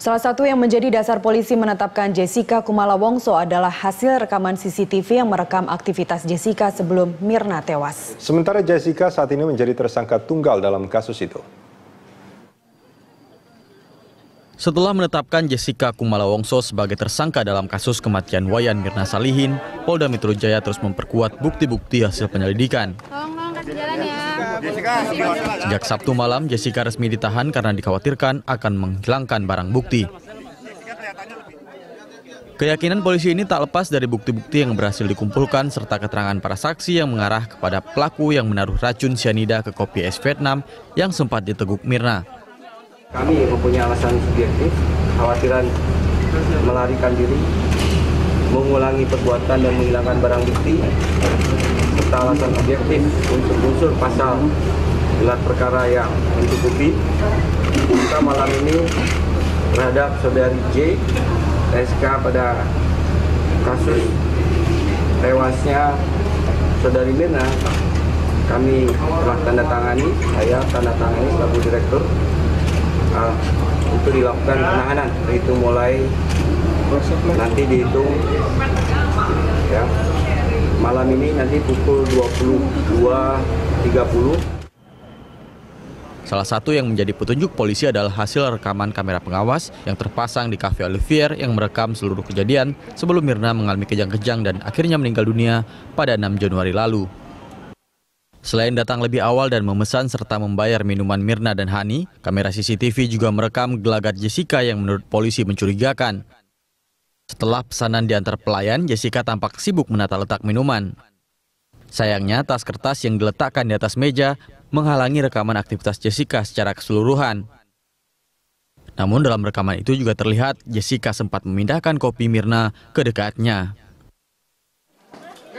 Salah satu yang menjadi dasar polisi menetapkan Jessica Kumala Wongso adalah hasil rekaman CCTV yang merekam aktivitas Jessica sebelum Mirna tewas. Sementara Jessica saat ini menjadi tersangka tunggal dalam kasus itu. Setelah menetapkan Jessica Kumala Wongso sebagai tersangka dalam kasus kematian Wayan Mirna Salihin, Polda Metro Jaya terus memperkuat bukti-bukti hasil penyelidikan. Sejak Sabtu malam, Jessica resmi ditahan karena dikhawatirkan akan menghilangkan barang bukti. Keyakinan polisi ini tak lepas dari bukti-bukti yang berhasil dikumpulkan serta keterangan para saksi yang mengarah kepada pelaku yang menaruh racun cyanida ke kopi es Vietnam yang sempat diteguk Mirna. Kami mempunyai alasan subjektif, kekhawatiran melarikan diri, mengulangi perbuatan dan menghilangkan barang bukti, serta alasan objektif untuk unsur pasal gelar perkara yang mencukupi. Kita malam ini terhadap saudari J, SK pada kasus tewasnya saudari Mirna, kami telah tanda tangani selaku direktur untuk dilakukan penahanan, itu mulai nanti dihitung ya malam ini nanti pukul 22.30. Salah satu yang menjadi petunjuk polisi adalah hasil rekaman kamera pengawas yang terpasang di Cafe Olivier yang merekam seluruh kejadian sebelum Mirna mengalami kejang-kejang dan akhirnya meninggal dunia pada 6 Januari lalu. Selain datang lebih awal dan memesan serta membayar minuman Mirna dan Hani, kamera CCTV juga merekam gelagat Jessica yang menurut polisi mencurigakan. Setelah pesanan diantar pelayan, Jessica tampak sibuk menata letak minuman. Sayangnya, tas kertas yang diletakkan di atas meja menghalangi rekaman aktivitas Jessica secara keseluruhan. Namun dalam rekaman itu juga terlihat Jessica sempat memindahkan kopi Mirna ke dekatnya.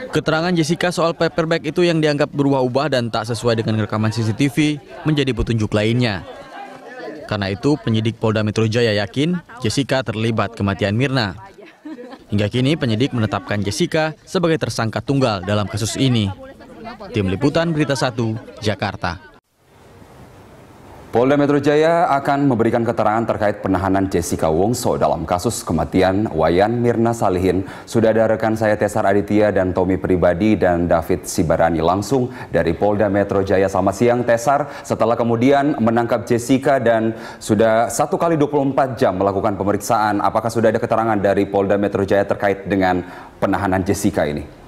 Keterangan Jessica soal paper bag itu yang dianggap berubah-ubah dan tak sesuai dengan rekaman CCTV menjadi petunjuk lainnya. Karena itu, penyidik Polda Metro Jaya yakin Jessica terlibat kematian Mirna. Hingga kini, penyidik menetapkan Jessica sebagai tersangka tunggal dalam kasus ini. Tim Liputan Berita 1, Jakarta. Polda Metro Jaya akan memberikan keterangan terkait penahanan Jessica Wongso dalam kasus kematian Wayan Mirna Salihin. Sudah ada rekan saya Tesar Aditya dan Tommy Pribadi dan David Sibarani langsung dari Polda Metro Jaya. Selamat siang Tesar, setelah kemudian menangkap Jessica dan sudah 1 kali 24 jam melakukan pemeriksaan, apakah sudah ada keterangan dari Polda Metro Jaya terkait dengan penahanan Jessica ini?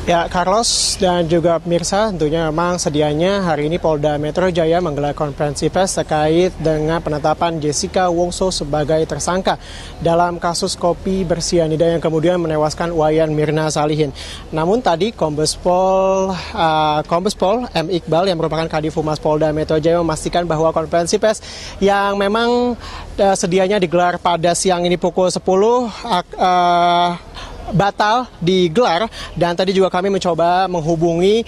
Ya, Carlos dan juga pemirsa, tentunya memang sedianya hari ini Polda Metro Jaya menggelar konferensi pers terkait dengan penetapan Jessica Wongso sebagai tersangka dalam kasus kopi bersianida yang kemudian menewaskan Wayan Mirna Salihin. Namun tadi Kombes Pol M. Iqbal yang merupakan Kadif Humas Polda Metro Jaya memastikan bahwa konferensi pers yang memang sedianya digelar pada siang ini pukul 10 batal digelar, dan tadi juga kami mencoba menghubungi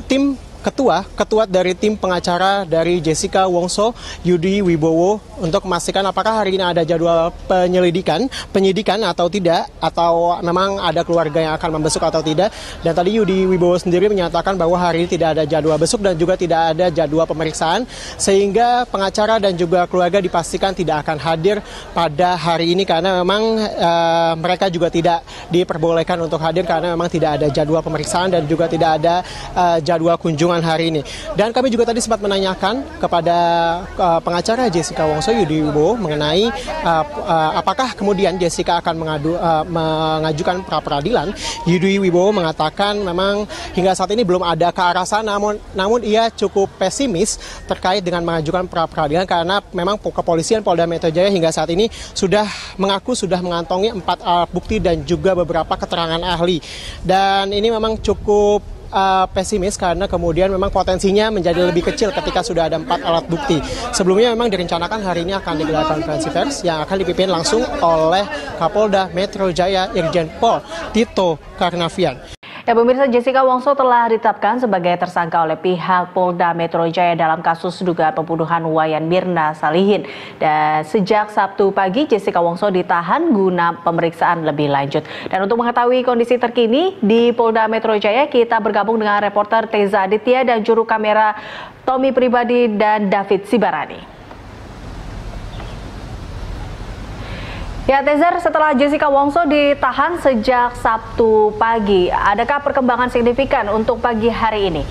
tim ketua dari tim pengacara dari Jessica Wongso, Yudi Wibowo, untuk memastikan apakah hari ini ada jadwal penyidikan atau tidak, atau memang ada keluarga yang akan membesuk atau tidak. Dan tadi Yudi Wibowo sendiri menyatakan bahwa hari ini tidak ada jadwal besuk dan juga tidak ada jadwal pemeriksaan, sehingga pengacara dan juga keluarga dipastikan tidak akan hadir pada hari ini karena memang mereka juga tidak diperbolehkan untuk hadir karena memang tidak ada jadwal pemeriksaan dan juga tidak ada jadwal kunjungan hari ini. Dan kami juga tadi sempat menanyakan kepada pengacara Jessica Wongso, Yudi Wibowo, mengenai apakah kemudian Jessica akan mengajukan pra-peradilan. Yudi Wibowo mengatakan memang hingga saat ini belum ada ke arah sana, namun ia cukup pesimis terkait dengan mengajukan pra-peradilan karena memang kepolisian Polda Metro Jaya hingga saat ini sudah mengantongi 4 alat bukti dan juga beberapa keterangan ahli. Dan ini memang cukup pesimis karena kemudian memang potensinya menjadi lebih kecil ketika sudah ada 4 alat bukti. Sebelumnya memang direncanakan hari ini akan digelar konferensi pers yang akan dipimpin langsung oleh Kapolda Metro Jaya Irjen Pol Tito Karnavian. Ya, pemirsa, Jessica Wongso telah ditetapkan sebagai tersangka oleh pihak Polda Metro Jaya dalam kasus dugaan pembunuhan Wayan Mirna Salihin. Dan sejak Sabtu pagi, Jessica Wongso ditahan guna pemeriksaan lebih lanjut. Dan untuk mengetahui kondisi terkini di Polda Metro Jaya, kita bergabung dengan reporter Teza Aditya dan juru kamera Tommy Pribadi dan David Sibarani. Ya, Tezar, setelah Jessica Wongso ditahan sejak Sabtu pagi, adakah perkembangan signifikan untuk pagi hari ini?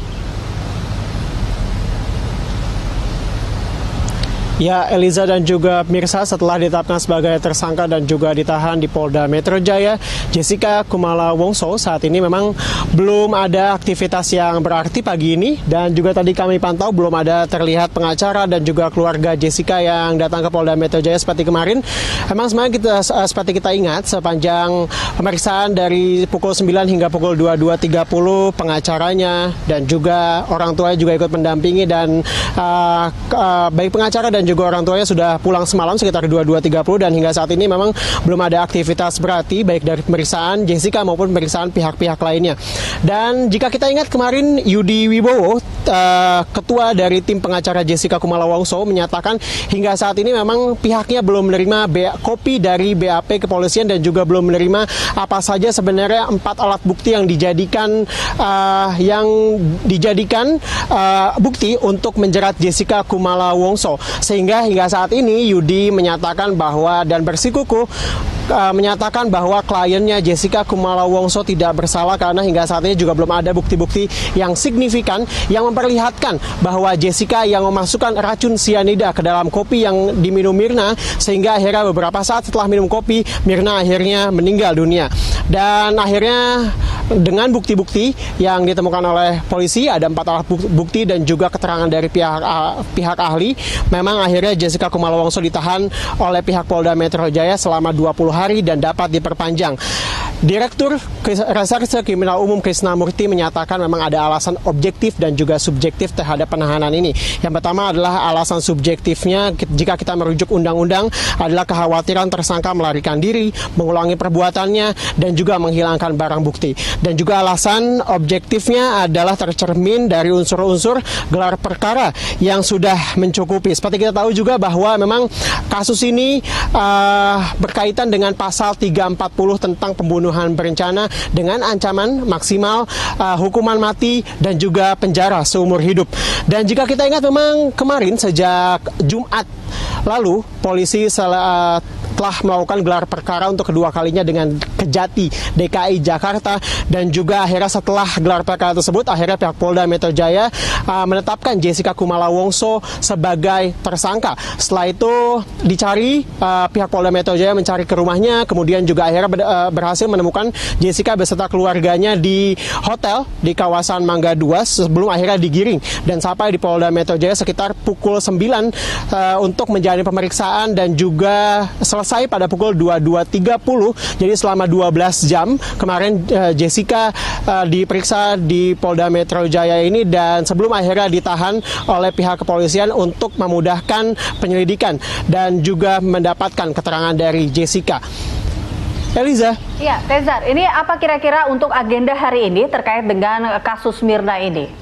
Ya, Eliza dan juga pemirsa, setelah ditetapkan sebagai tersangka dan juga ditahan di Polda Metro Jaya, Jessica Kumala Wongso saat ini memang belum ada aktivitas yang berarti pagi ini, dan juga tadi kami pantau belum ada terlihat pengacara dan juga keluarga Jessica yang datang ke Polda Metro Jaya seperti kemarin. Memang sebenarnya seperti kita ingat, sepanjang pemeriksaan dari pukul 9 hingga pukul 22.30 pengacaranya dan juga orang tuanya juga ikut mendampingi, dan baik pengacara dan juga orang tuanya sudah pulang semalam sekitar 22.30, dan hingga saat ini memang belum ada aktivitas berarti baik dari pemeriksaan Jessica maupun pemeriksaan pihak-pihak lainnya. Dan jika kita ingat kemarin, Yudi Wibowo, ketua dari tim pengacara Jessica Kumala Wongso, menyatakan hingga saat ini memang pihaknya belum menerima kopi dari BAP kepolisian dan juga belum menerima apa saja sebenarnya 4 alat bukti yang dijadikan bukti untuk menjerat Jessica Kumala Wongso. Sehingga hingga saat ini Yudi menyatakan bahwa dan bersikukuh menyatakan bahwa kliennya Jessica Kumala Wongso tidak bersalah, karena hingga saat ini juga belum ada bukti-bukti yang signifikan yang memperlihatkan bahwa Jessica yang memasukkan racun sianida ke dalam kopi yang diminum Mirna, sehingga akhirnya beberapa saat setelah minum kopi, Mirna akhirnya meninggal dunia. Dan akhirnya dengan bukti-bukti yang ditemukan oleh polisi, ada 4 alat bukti dan juga keterangan dari pihak ahli, memang akhirnya Jessica Kumala Wongso ditahan oleh pihak Polda Metro Jaya selama 20 hari dan dapat diperpanjang. Direktur Reserse Kriminal Umum Krisna Murti menyatakan memang ada alasan objektif dan juga subjektif terhadap penahanan ini. Yang pertama adalah alasan subjektifnya, jika kita merujuk undang-undang, adalah kekhawatiran tersangka melarikan diri, mengulangi perbuatannya, dan juga menghilangkan barang bukti. Dan juga alasan objektifnya adalah tercermin dari unsur-unsur gelar perkara yang sudah mencukupi. Seperti kita tahu juga bahwa memang kasus ini berkaitan dengan pasal 340 tentang pembunuhan berencana dengan ancaman maksimal hukuman mati dan juga penjara seumur hidup. Dan jika kita ingat, memang kemarin sejak Jumat lalu polisi telah melakukan gelar perkara untuk kedua kalinya dengan Kejati DKI Jakarta, dan juga akhirnya setelah gelar perkara tersebut, akhirnya pihak Polda Metro Jaya menetapkan Jessica Kumala Wongso sebagai tersangka. Setelah itu dicari, pihak Polda Metro Jaya mencari ke rumahnya, kemudian juga akhirnya berhasil menemukan Jessica beserta keluarganya di hotel di kawasan Mangga 2 sebelum akhirnya digiring dan sampai di Polda Metro Jaya sekitar pukul 9 untuk menjalani pemeriksaan, dan juga selesai pada pukul 22.30. Jadi selama 12 jam kemarin Jessica diperiksa di Polda Metro Jaya ini, dan sebelum akhirnya ditahan oleh pihak kepolisian untuk memudahkan penyelidikan dan juga mendapatkan keterangan dari Jessica. Eliza. Ya, Tezar, ini apa kira-kira untuk agenda hari ini terkait dengan kasus Mirna ini?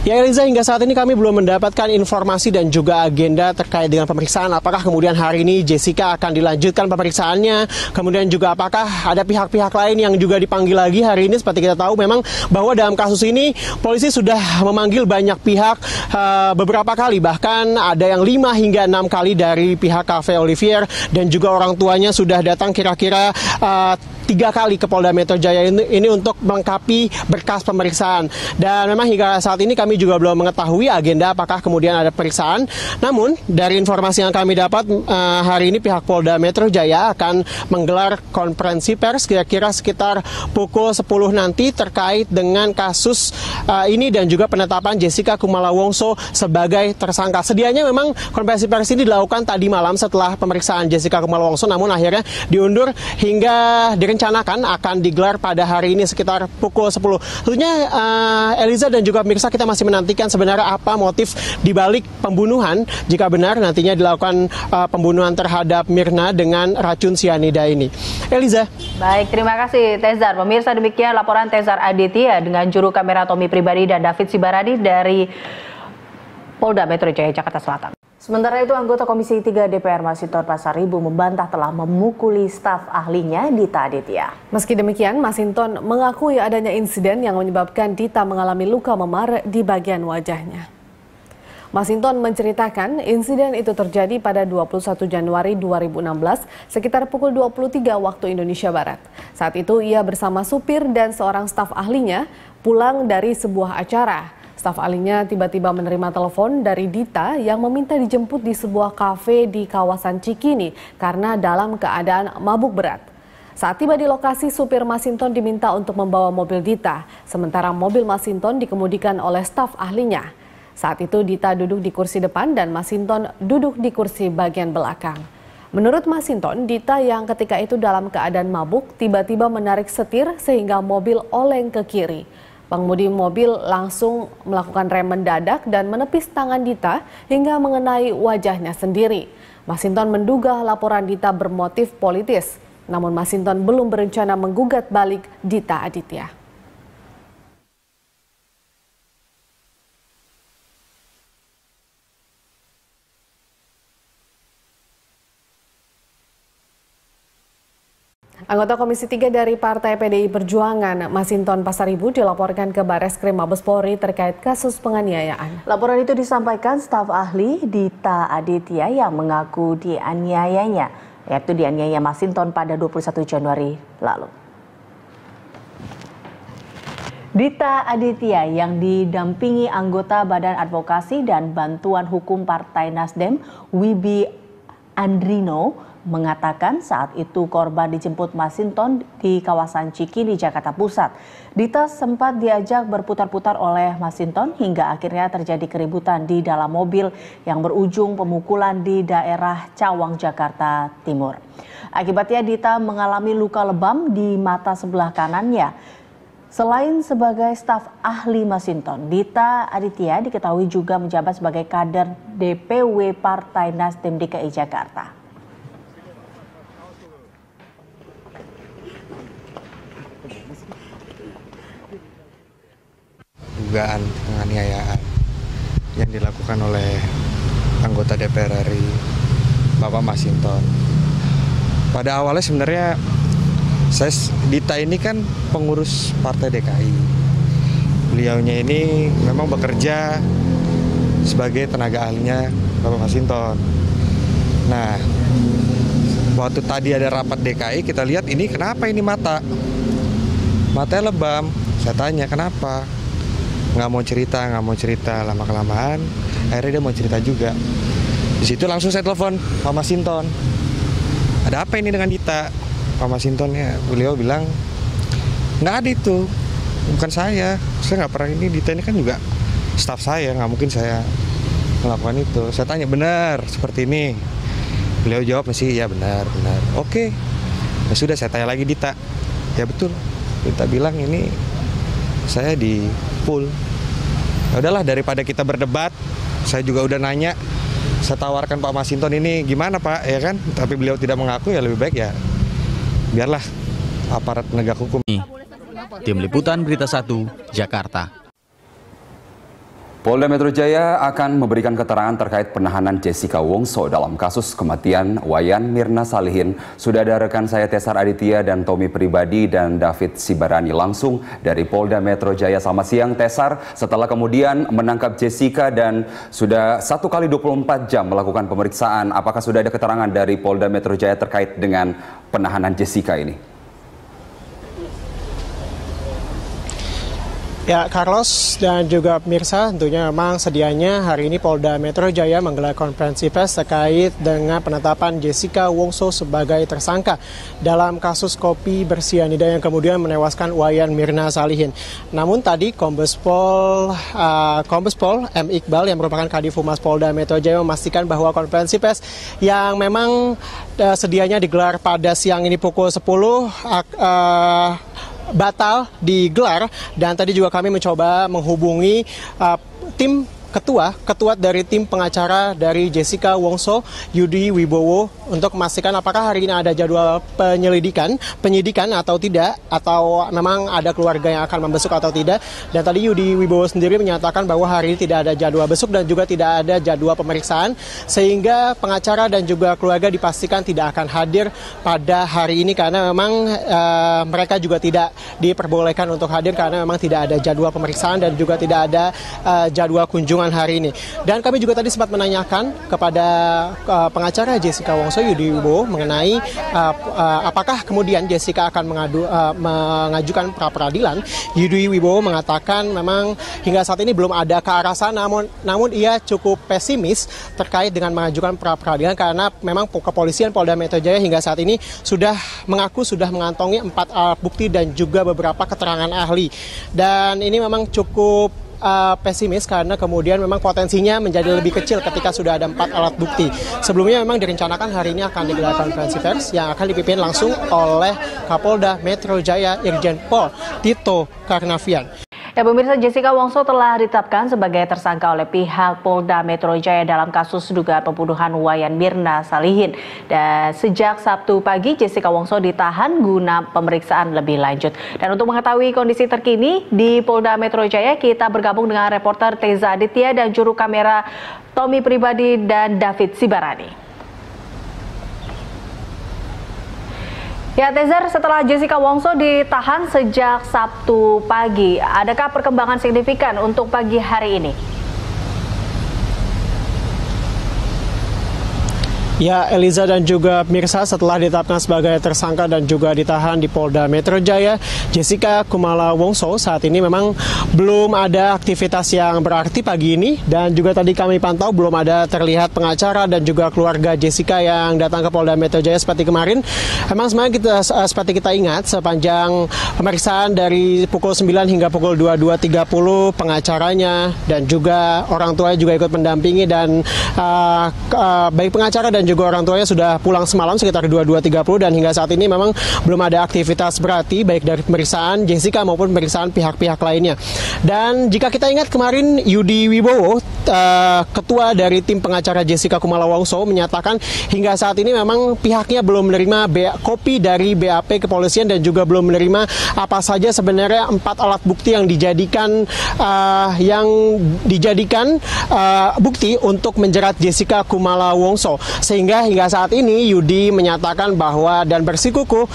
Ya, Eliza, hingga saat ini kami belum mendapatkan informasi dan juga agenda terkait dengan pemeriksaan. Apakah kemudian hari ini Jessica akan dilanjutkan pemeriksaannya, kemudian juga apakah ada pihak-pihak lain yang juga dipanggil lagi hari ini. Seperti kita tahu memang bahwa dalam kasus ini polisi sudah memanggil banyak pihak beberapa kali, bahkan ada yang 5 hingga 6 kali dari pihak Cafe Olivier, dan juga orang tuanya sudah datang kira-kira 3 kali ke Polda Metro Jaya ini untuk melengkapi berkas pemeriksaan. Dan memang hingga saat ini kami juga belum mengetahui agenda apakah kemudian ada pemeriksaan. Namun dari informasi yang kami dapat, hari ini pihak Polda Metro Jaya akan menggelar konferensi pers kira-kira sekitar pukul 10 nanti terkait dengan kasus ini dan juga penetapan Jessica Kumala Wongso sebagai tersangka. Sedianya memang konferensi pers ini dilakukan tadi malam setelah pemeriksaan Jessica Kumala Wongso, namun akhirnya diundur hingga direncanakan akan digelar pada hari ini sekitar pukul 10. Tentunya Eliza dan juga pemirsa, kita masih menantikan sebenarnya apa motif dibalik pembunuhan jika benar nantinya dilakukan pembunuhan terhadap Mirna dengan racun sianida ini. Eliza. Baik, terima kasih Tezar. Pemirsa, demikian laporan Tezar Aditya dengan juru kamera Tommy Pribadi dan David Sibarani dari Polda Metro Jaya, Jakarta Selatan. Sementara itu, anggota Komisi 3 DPR Masinton Pasaribu membantah telah memukuli staf ahlinya Dita Aditya. Meski demikian, Masinton mengakui adanya insiden yang menyebabkan Dita mengalami luka memar di bagian wajahnya. Masinton menceritakan insiden itu terjadi pada 21 Januari 2016 sekitar pukul 23 waktu Indonesia Barat. Saat itu ia bersama supir dan seorang staf ahlinya pulang dari sebuah acara. Staf ahlinya tiba-tiba menerima telepon dari Dita yang meminta dijemput di sebuah kafe di kawasan Cikini karena dalam keadaan mabuk berat. Saat tiba di lokasi, supir Masinton diminta untuk membawa mobil Dita, sementara mobil Masinton dikemudikan oleh staf ahlinya. Saat itu Dita duduk di kursi depan dan Masinton duduk di kursi bagian belakang. Menurut Masinton, Dita yang ketika itu dalam keadaan mabuk tiba-tiba menarik setir sehingga mobil oleng ke kiri. Pengemudi mobil langsung melakukan rem mendadak dan menepis tangan Dita hingga mengenai wajahnya sendiri. Masinton menduga laporan Dita bermotif politis, namun Masinton belum berencana menggugat balik Dita Aditya. Anggota Komisi 3 dari Partai PDI Perjuangan, Masinton Pasaribu, dilaporkan ke Bareskrim Mabes Polri terkait kasus penganiayaan. Laporan itu disampaikan staf ahli Dita Aditya yang mengaku dianiayanya, yaitu dianiaya Masinton pada 21 Januari lalu. Dita Aditya yang didampingi anggota Badan Advokasi dan Bantuan Hukum Partai Nasdem, Wibi Andrino, mengatakan saat itu korban dijemput Masinton di kawasan Cikini, Jakarta Pusat. Dita sempat diajak berputar-putar oleh Masinton hingga akhirnya terjadi keributan di dalam mobil yang berujung pemukulan di daerah Cawang, Jakarta Timur. Akibatnya Dita mengalami luka lebam di mata sebelah kanannya. Selain sebagai staf ahli Masinton, Dita Aditya diketahui juga menjabat sebagai kader DPW Partai Nasdem DKI Jakarta. Dugaan penganiayaan yang dilakukan oleh anggota DPR RI Bapak Masinton. Pada awalnya sebenarnya Dita ini kan pengurus Partai DKI. Beliaunya ini memang bekerja sebagai tenaga ahlinya Bapak Masinton. Nah, waktu tadi ada rapat DKI, kita lihat ini kenapa ini matanya lebam. Saya tanya kenapa, nggak mau cerita, lama-kelamaan akhirnya dia mau cerita juga. Di situ langsung saya telepon Pak Masinton, ada apa ini dengan Dita? Pak Masinton ya, beliau bilang nggak ada itu, bukan saya nggak pernah ini. Dita ini kan juga staf saya, nggak mungkin saya melakukan itu. Saya tanya, benar seperti ini? Beliau jawab masih ya benar. Oke, ya sudah, saya tanya lagi Dita, ya betul. Dita bilang ini saya di pool. Ya udahlah, daripada kita berdebat, saya juga udah nanya, saya tawarkan Pak Masinton ini gimana Pak, ya kan? Tapi beliau tidak mengaku, ya lebih baik ya biarlah aparat penegak hukum. Tim Liputan Berita 1, Jakarta. Polda Metro Jaya akan memberikan keterangan terkait penahanan Jessica Wongso dalam kasus kematian Wayan Mirna Salihin. Sudah ada rekan saya Tesar Aditya dan Tommy Pribadi dan David Sibarani langsung dari Polda Metro Jaya. Selamat siang Tesar, setelah kemudian menangkap Jessica dan sudah 1 kali 24 jam melakukan pemeriksaan, apakah sudah ada keterangan dari Polda Metro Jaya terkait dengan penahanan Jessica ini? Ya, Carlos dan juga pemirsa, tentunya memang sedianya hari ini Polda Metro Jaya menggelar konferensi pers terkait dengan penetapan Jessica Wongso sebagai tersangka dalam kasus kopi bersianida yang kemudian menewaskan Wayan Mirna Salihin. Namun tadi Kombes Pol M. Iqbal yang merupakan Kadif Humas Polda Metro Jaya memastikan bahwa konferensi pers yang memang sedianya digelar pada siang ini pukul 10 batal digelar, dan tadi juga kami mencoba menghubungi tim ketua dari tim pengacara dari Jessica Wongso, Yudi Wibowo, untuk memastikan apakah hari ini ada jadwal penyidikan atau tidak, atau memang ada keluarga yang akan membesuk atau tidak. Dan tadi Yudi Wibowo sendiri menyatakan bahwa hari ini tidak ada jadwal besuk dan juga tidak ada jadwal pemeriksaan, sehingga pengacara dan juga keluarga dipastikan tidak akan hadir pada hari ini karena memang mereka juga tidak diperbolehkan untuk hadir karena memang tidak ada jadwal pemeriksaan dan juga tidak ada jadwal kunjungan hari ini. Dan kami juga tadi sempat menanyakan kepada pengacara Jessica Wongso, Yudi Wibowo, mengenai apakah kemudian Jessica akan mengajukan pra-peradilan. Yudi Wibowo mengatakan memang hingga saat ini belum ada ke arah sana, namun ia cukup pesimis terkait dengan mengajukan pra-peradilan karena memang kepolisian Polda Metro Jaya hingga saat ini sudah mengantongi 4 alat bukti dan juga beberapa keterangan ahli. Dan ini memang cukup pesimis karena kemudian memang potensinya menjadi lebih kecil ketika sudah ada 4 alat bukti. Sebelumnya memang direncanakan hari ini akan digelar konferensi pers yang akan dipimpin langsung oleh Kapolda Metro Jaya Irjen Pol Tito Karnavian. Ya, pemirsa, Jessica Wongso telah ditetapkan sebagai tersangka oleh pihak Polda Metro Jaya dalam kasus dugaan pembunuhan Wayan Mirna Salihin. Dan sejak Sabtu pagi, Jessica Wongso ditahan guna pemeriksaan lebih lanjut. Dan untuk mengetahui kondisi terkini di Polda Metro Jaya, kita bergabung dengan reporter Teza Aditya dan juru kamera Tommy Pribadi dan David Sibarani. Ya, Tezar, setelah Jessica Wongso ditahan sejak Sabtu pagi, adakah perkembangan signifikan untuk pagi hari ini? Ya, Eliza dan juga pemirsa, setelah ditetapkan sebagai tersangka dan juga ditahan di Polda Metro Jaya, Jessica Kumala Wongso saat ini memang belum ada aktivitas yang berarti pagi ini, dan juga tadi kami pantau belum ada terlihat pengacara dan juga keluarga Jessica yang datang ke Polda Metro Jaya seperti kemarin. Memang sebenarnya seperti kita ingat, sepanjang pemeriksaan dari pukul 9 hingga pukul 22.30 pengacaranya dan juga orang tuanya juga ikut mendampingi, dan baik pengacara dan juga orang tuanya sudah pulang semalam sekitar 22.30, dan hingga saat ini memang belum ada aktivitas berarti baik dari pemeriksaan Jessica maupun pemeriksaan pihak-pihak lainnya. Dan jika kita ingat kemarin, Yudi Wibowo, ketua dari tim pengacara Jessica Kumala Wongso, menyatakan hingga saat ini memang pihaknya belum menerima kopi dari BAP kepolisian dan juga belum menerima apa saja sebenarnya 4 alat bukti yang dijadikan bukti untuk menjerat Jessica Kumala Wongso. Sehingga hingga saat ini Yudi menyatakan bahwa dan bersikukuh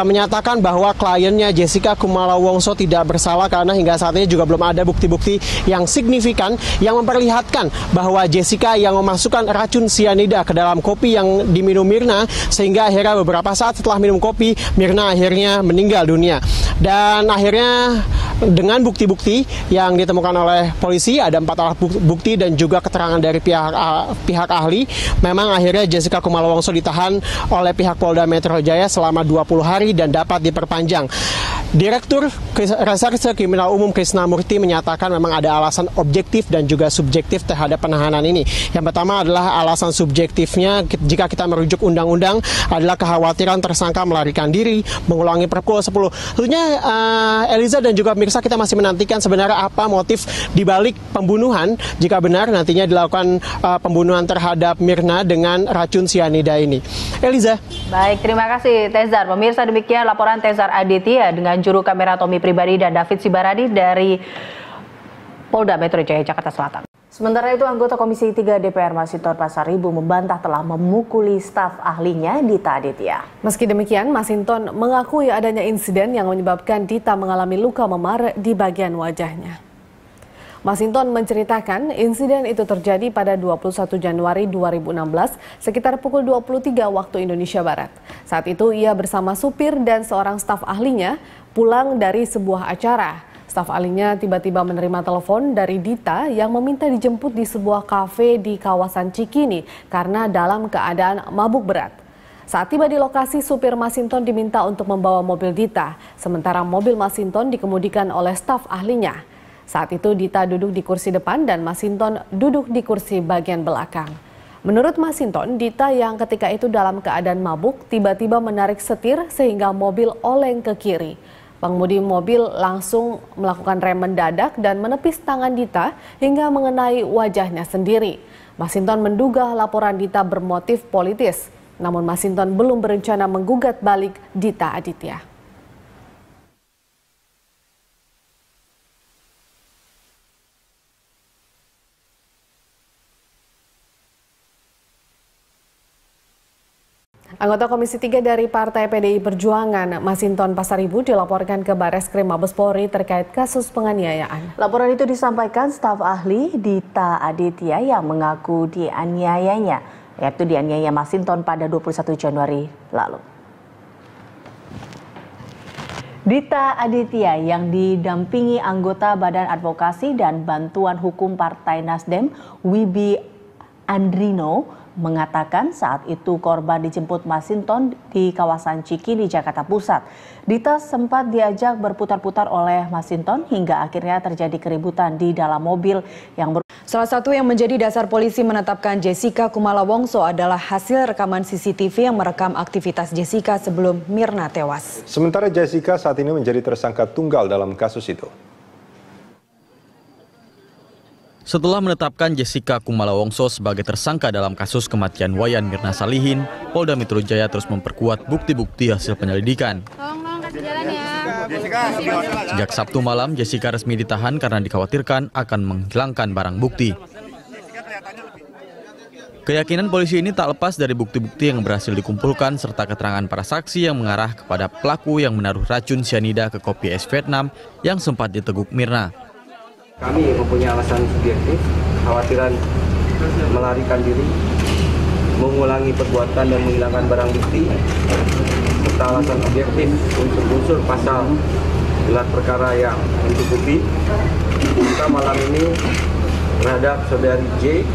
menyatakan bahwa kliennya Jessica Kumala Wongso tidak bersalah karena hingga saat ini juga belum ada bukti-bukti yang signifikan yang memperlihatkan bahwa Jessica yang memasukkan racun sianida ke dalam kopi yang diminum Mirna, sehingga akhirnya beberapa saat setelah minum kopi, Mirna akhirnya meninggal dunia. Dan akhirnya dengan bukti-bukti yang ditemukan oleh polisi, ada 4 alat bukti dan juga keterangan dari pihak ahli, memang akhirnya Jessica Kumala Wongso ditahan oleh pihak Polda Metro Jaya selama 20 hari dan dapat diperpanjang. Direktur Reserse Kriminal Umum Krisna Murti menyatakan memang ada alasan objektif dan juga subjektif terhadap penahanan ini. Yang pertama adalah alasan subjektifnya, jika kita merujuk undang-undang, adalah kekhawatiran tersangka melarikan diri, mengulangi Perpul 10. Tentunya Eliza dan juga pemirsa, kita masih menantikan sebenarnya apa motif dibalik pembunuhan jika benar nantinya dilakukan pembunuhan terhadap Mirna dengan racun sianida ini. Eliza. Baik, terima kasih Tezar. Pemirsa, demikian laporan Tezar Aditya dengan juru kamera Tommy Pribadi dan David Sibarani dari Polda Metro Jaya, Jakarta Selatan. Sementara itu, anggota Komisi 3 DPR Masinton Pasaribu membantah telah memukuli staf ahlinya Dita Aditya. Meski demikian, Masinton mengakui adanya insiden yang menyebabkan Dita mengalami luka memar di bagian wajahnya. Masinton menceritakan insiden itu terjadi pada 21 Januari 2016 sekitar pukul 23 waktu Indonesia Barat. Saat itu ia bersama supir dan seorang staf ahlinya pulang dari sebuah acara. Staf ahlinya tiba-tiba menerima telepon dari Dita yang meminta dijemput di sebuah kafe di kawasan Cikini karena dalam keadaan mabuk berat. Saat tiba di lokasi, supir Masinton diminta untuk membawa mobil Dita, sementara mobil Masinton dikemudikan oleh staf ahlinya. Saat itu Dita duduk di kursi depan dan Masinton duduk di kursi bagian belakang. Menurut Masinton, Dita yang ketika itu dalam keadaan mabuk tiba-tiba menarik setir sehingga mobil oleng ke kiri. Pengemudi mobil langsung melakukan rem mendadak dan menepis tangan Dita hingga mengenai wajahnya sendiri. Masinton menduga laporan Dita bermotif politis, namun Masinton belum berencana menggugat balik Dita Aditya. Anggota Komisi 3 dari Partai PDI Perjuangan, Masinton Pasaribu, dilaporkan ke Bareskrim Mabes Polri terkait kasus penganiayaan. Laporan itu disampaikan staf ahli Dita Aditya yang mengaku dianiayanya, yaitu dianiaya Masinton pada 21 Januari lalu. Dita Aditya yang didampingi anggota Badan Advokasi dan Bantuan Hukum Partai Nasdem, Wibi Andrino, mengatakan saat itu korban dijemput Masinton di kawasan Cikini, Jakarta Pusat. Dita sempat diajak berputar-putar oleh Masinton hingga akhirnya terjadi keributan di dalam mobil yang Salah satu yang menjadi dasar polisi menetapkan Jessica Kumala Wongso adalah hasil rekaman CCTV yang merekam aktivitas Jessica sebelum Mirna tewas. Sementara Jessica saat ini menjadi tersangka tunggal dalam kasus itu. Setelah menetapkan Jessica Kumala Wongso sebagai tersangka dalam kasus kematian Wayan Mirna Salihin, Polda Metro Jaya terus memperkuat bukti-bukti hasil penyelidikan. Sejak Sabtu malam, Jessica resmi ditahan karena dikhawatirkan akan menghilangkan barang bukti. Keyakinan polisi ini tak lepas dari bukti-bukti yang berhasil dikumpulkan serta keterangan para saksi yang mengarah kepada pelaku yang menaruh racun cyanida ke kopi es Vietnam yang sempat diteguk Mirna. Kami mempunyai alasan subjektif, khawatiran melarikan diri, mengulangi perbuatan dan menghilangkan barang bukti, serta alasan objektif untuk unsur pasal gelar perkara yang mencukupi. Kita malam ini terhadap saudari J,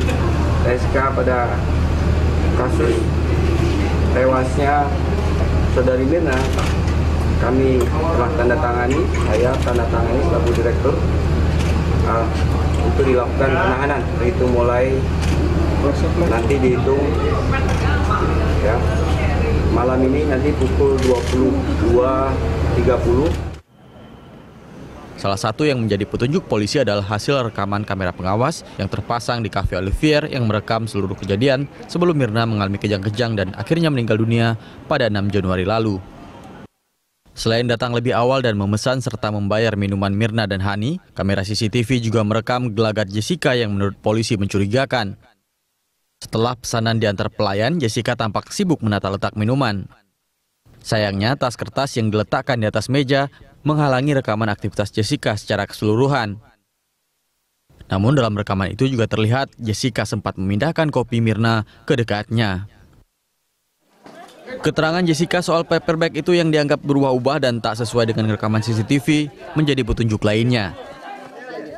SK pada kasus tewasnya saudari Mirna, kami telah tanda tangani selaku direktur untuk dilakukan penahanan, itu mulai nanti dihitung ya, malam ini nanti pukul 22.30. Salah satu yang menjadi petunjuk polisi adalah hasil rekaman kamera pengawas yang terpasang di Cafe Olivier yang merekam seluruh kejadian sebelum Mirna mengalami kejang-kejang dan akhirnya meninggal dunia pada 6 Januari lalu. Selain datang lebih awal dan memesan serta membayar minuman Mirna dan Hani, kamera CCTV juga merekam gelagat Jessica yang menurut polisi mencurigakan. Setelah pesanan diantar pelayan, Jessica tampak sibuk menata letak minuman. Sayangnya, tas kertas yang diletakkan di atas meja menghalangi rekaman aktivitas Jessica secara keseluruhan. Namun dalam rekaman itu juga terlihat Jessica sempat memindahkan kopi Mirna ke dekatnya. Keterangan Jessica soal paper bag itu yang dianggap berubah-ubah dan tak sesuai dengan rekaman CCTV menjadi petunjuk lainnya.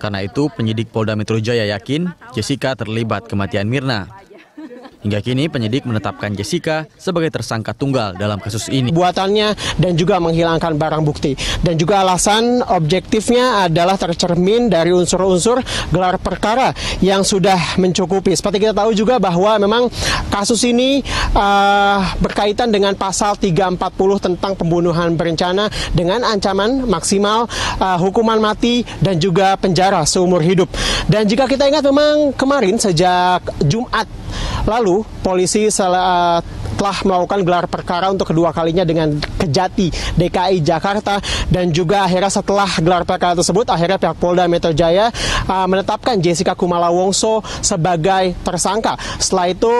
Karena itu, penyidik Polda Metro Jaya yakin Jessica terlibat kematian Mirna. Hingga kini penyidik menetapkan Jessica sebagai tersangka tunggal dalam kasus ini. Buatannya dan juga menghilangkan barang bukti. Dan juga alasan objektifnya adalah tercermin dari unsur-unsur gelar perkara yang sudah mencukupi. Seperti kita tahu juga bahwa memang kasus ini berkaitan dengan pasal 340 tentang pembunuhan berencana dengan ancaman maksimal hukuman mati dan juga penjara seumur hidup. Dan jika kita ingat memang kemarin sejak Jumat lalu polisi telah melakukan gelar perkara untuk kedua kalinya dengan Kejati DKI Jakarta, dan juga akhirnya setelah gelar perkara tersebut akhirnya pihak Polda Metro Jaya menetapkan Jessica Kumala Wongso sebagai tersangka. Setelah itu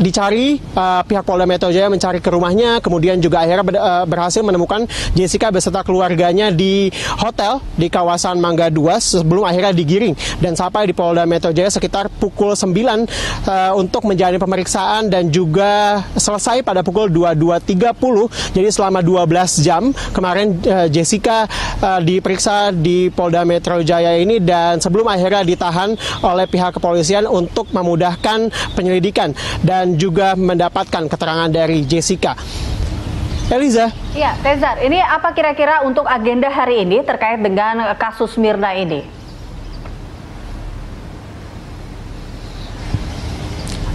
dicari, pihak Polda Metro Jaya mencari ke rumahnya, kemudian juga akhirnya berhasil menemukan Jessica beserta keluarganya di hotel di kawasan Mangga 2 sebelum akhirnya digiring dan sampai di Polda Metro Jaya sekitar pukul 9 untuk menjalani pemeriksaan dan juga selesai pada pukul 22.30. Jadi selama 12 jam kemarin Jessica diperiksa di Polda Metro Jaya ini, dan sebelum akhirnya ditahan oleh pihak kepolisian untuk memudahkan penyelidikan dan juga mendapatkan keterangan dari Jessica. Eliza. Ya, Tezar, ini apa kira-kira untuk agenda hari ini terkait dengan kasus Mirna ini?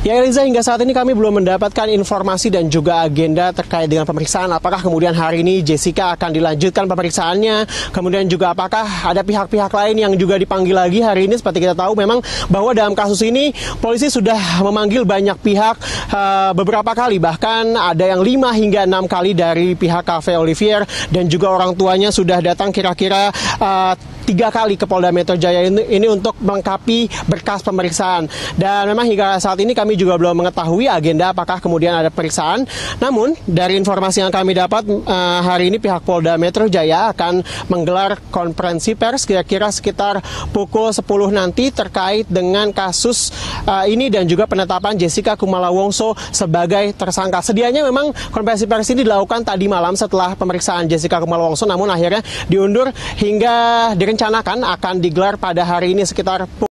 Ya Eliza, hingga saat ini kami belum mendapatkan informasi dan juga agenda terkait dengan pemeriksaan. Apakah kemudian hari ini Jessica akan dilanjutkan pemeriksaannya, kemudian juga apakah ada pihak-pihak lain yang juga dipanggil lagi hari ini. Seperti kita tahu memang bahwa dalam kasus ini polisi sudah memanggil banyak pihak beberapa kali, bahkan ada yang 5 hingga 6 kali dari pihak Cafe Olivier, dan juga orang tuanya sudah datang kira-kira 3 kali ke Polda Metro Jaya ini untuk melengkapi berkas pemeriksaan. Dan memang hingga saat ini kami juga belum mengetahui agenda apakah kemudian ada pemeriksaan. Namun dari informasi yang kami dapat hari ini pihak Polda Metro Jaya akan menggelar konferensi pers kira-kira sekitar pukul 10 nanti terkait dengan kasus ini dan juga penetapan Jessica Kumala Wongso sebagai tersangka. Sedianya memang konferensi pers ini dilakukan tadi malam setelah pemeriksaan Jessica Kumala Wongso, namun akhirnya diundur hingga direncanakan akan digelar pada hari ini sekitar